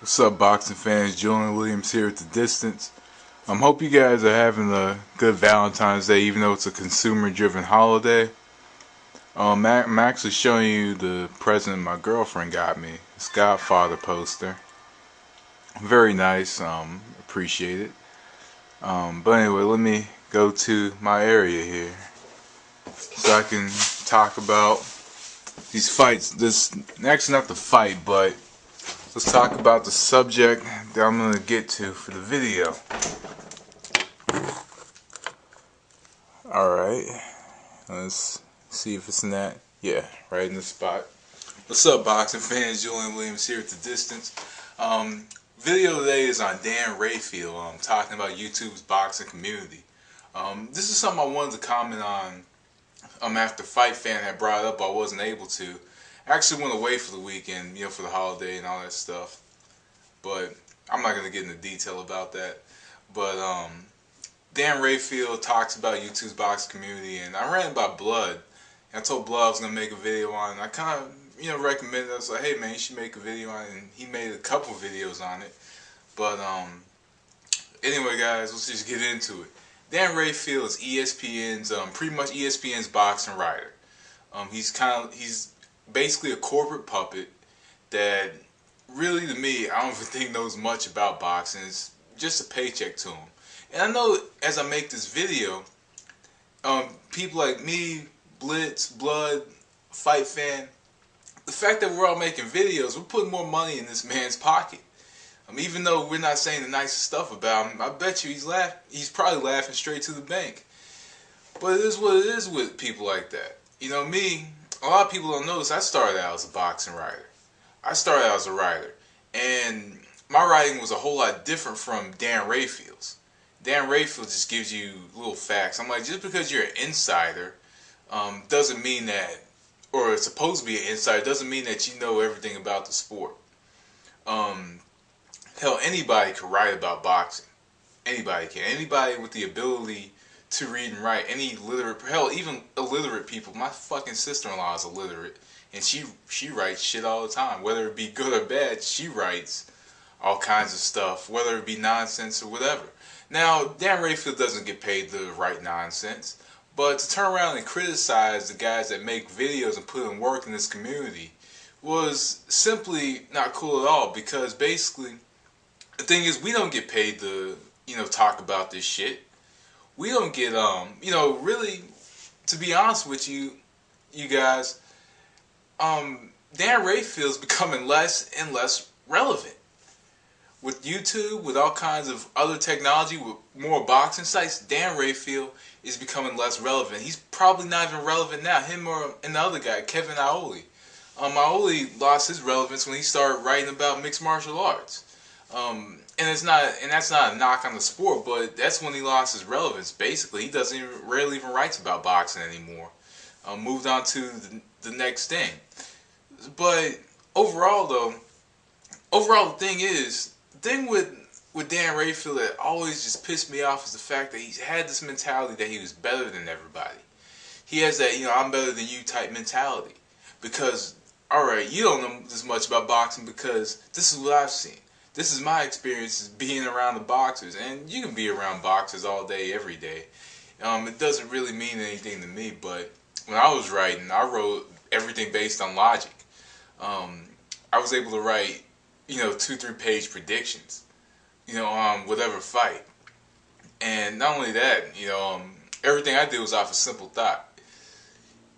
What's up, boxing fans? Julian Williams here at the distance. Hope you guys are having a good Valentine's Day, even though it's a consumer-driven holiday. I'm actually showing you the present my girlfriend got me. This Godfather poster. Very nice. Appreciate it. But anyway, let me go to my area here so I can talk about these fights. This actually not the fight, but let's talk about the subject that I'm going to get to for the video. Alright, let's see if it's in that. Yeah, right in the spot. What's up, boxing fans? Julian Williams here at the distance. Video today is on Dan Rafael, talking about YouTube's boxing community. This is something I wanted to comment on after Fight Fan had brought it up. I wasn't able to. I actually went away for the weekend, for the holiday and all that stuff. But I'm not going to get into detail about that. But Dan Rafael talks about YouTube's boxing community, and I ran about Blood. And I told Blood I was going to make a video on it, and I kind of, recommended it. I was like, hey man, you should make a video on it, and he made a couple videos on it. But anyway guys, let's just get into it. Dan Rafael is ESPN's, pretty much ESPN's boxing writer. He's basically a corporate puppet that really, to me, I don't even think knows much about boxing. It's just a paycheck to him. And I know as I make this video, people like me, Blitz, Blood, Fight Fan, the fact that we're all making videos, we're putting more money in this man's pocket. Even though we're not saying the nicest stuff about him, I bet you he's probably laughing straight to the bank. But it is what it is with people like that. Me, a lot of people don't notice I started out as a boxing writer. I started out as a writer, and my writing was a whole lot different from Dan Rafael's. Dan Rafael just gives you little facts. I'm like, just because you're an insider doesn't mean that, or it's supposed to be an insider, doesn't mean that you know everything about the sport. Hell, anybody can write about boxing. Anybody can. Anybody with the ability to read and write. Any literate, hell, even illiterate people. My fucking sister-in-law is illiterate, and she writes shit all the time. Whether it be good or bad, she writes all kinds of stuff, whether it be nonsense or whatever. Now, Dan Rafael doesn't get paid to write nonsense, but to turn around and criticize the guys that make videos and put in work in this community was simply not cool at all, because basically, the thing is, we don't get paid to, talk about this shit. We don't get, really, to be honest with you guys, Dan Rafael's becoming less and less relevant. With YouTube, with all kinds of other technology, with more boxing sites, Dan Rafael is becoming less relevant. He's probably not even relevant now. Him or and the other guy, Kevin Iole. Iole lost his relevance when he started writing about mixed martial arts. And that's not a knock on the sport, but that's when he lost his relevance. Basically, he rarely even writes about boxing anymore. Moved on to the next thing. But overall, the thing with Dan Rafael that always just pissed me off is the fact that he's had this mentality that he was better than everybody. He has that, I'm better than you type mentality. Because, alright, you don't know this much about boxing because this is what I've seen. This is my experience being around the boxers. And you can be around boxers all day, every day. It doesn't really mean anything to me, but when I was writing, I wrote everything based on logic. I was able to write 2-3 page predictions, on whatever fight. And not only that, everything I did was off a simple thought.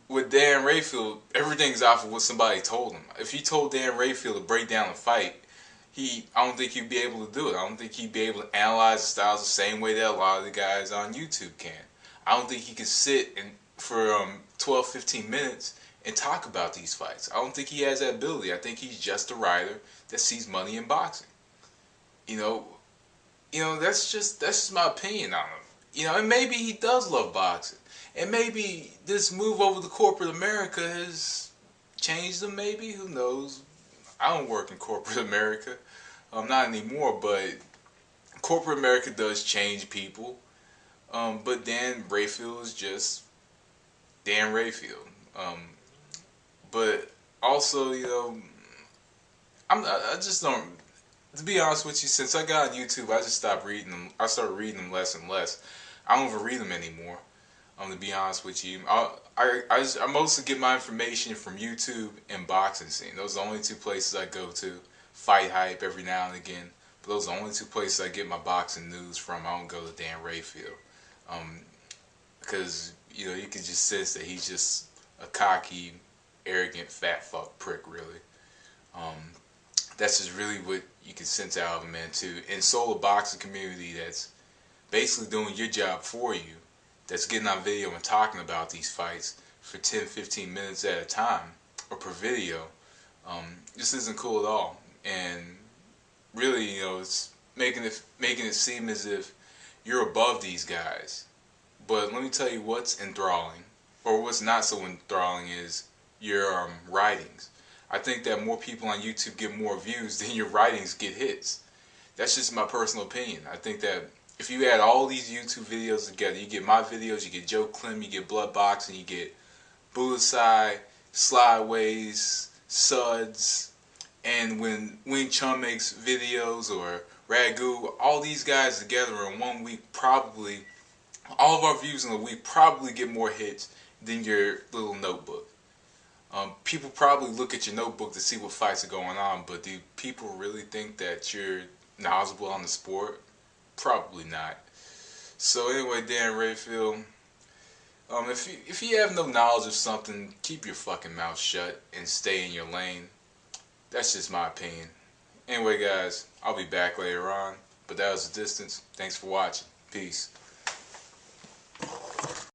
With Dan Rafael, everything's off of what somebody told him. If you told Dan Rafael to break down a fight, I don't think he'd be able to do it. I don't think he'd be able to analyze the styles the same way that a lot of the guys on YouTube can. I don't think he could sit for 12-15 minutes and talk about these fights. I don't think he has that ability. I think he's just a writer that sees money in boxing. That's just my opinion on him. And maybe he does love boxing. And maybe this move over to corporate America has changed him, maybe. Who knows? I don't work in corporate America. Not anymore, but corporate America does change people. But Dan Rafael is just Dan Rafael. But also, I just don't. to be honest with you, since I got on YouTube, I just stopped reading them. I started reading them less and less. I don't even read them anymore. To be honest with you, I mostly get my information from YouTube and boxing scene. Those are the only two places I go to. Fight Hype every now and again, but those are the only two places I get my boxing news from. I don't go to Dan Rafael, because you can just sense that he's just a cocky, arrogant, fat fuck prick. Really, that's just really what you can sense out of him, man. To insult a boxing community that's basically doing your job for you, that's getting on video and talking about these fights for 10, 15 minutes at a time, or per video, this isn't cool at all. And really, it's making it seem as if you're above these guys. But let me tell you what's enthralling, or what's not so enthralling, is your writings. I think that more people on YouTube get more views than your writings get hits. That's just my personal opinion. I think that if you add all these YouTube videos together, you get my videos, you get Joe Clem, you get Blood Boxing, you get Bullseye, Slideways, Suds, and when Wing Chun makes videos, or Ragu, all these guys together in 1 week, probably, all of our views in a week probably get more hits than your little notebook. People probably look at your notebook to see what fights are going on, but do people really think that you're knowledgeable on the sport? Probably not. So anyway, Dan Rafael, if you have no knowledge of something, keep your fucking mouth shut and stay in your lane. That's just my opinion. Anyway, guys, I'll be back later on, but that was a distance. Thanks for watching. Peace.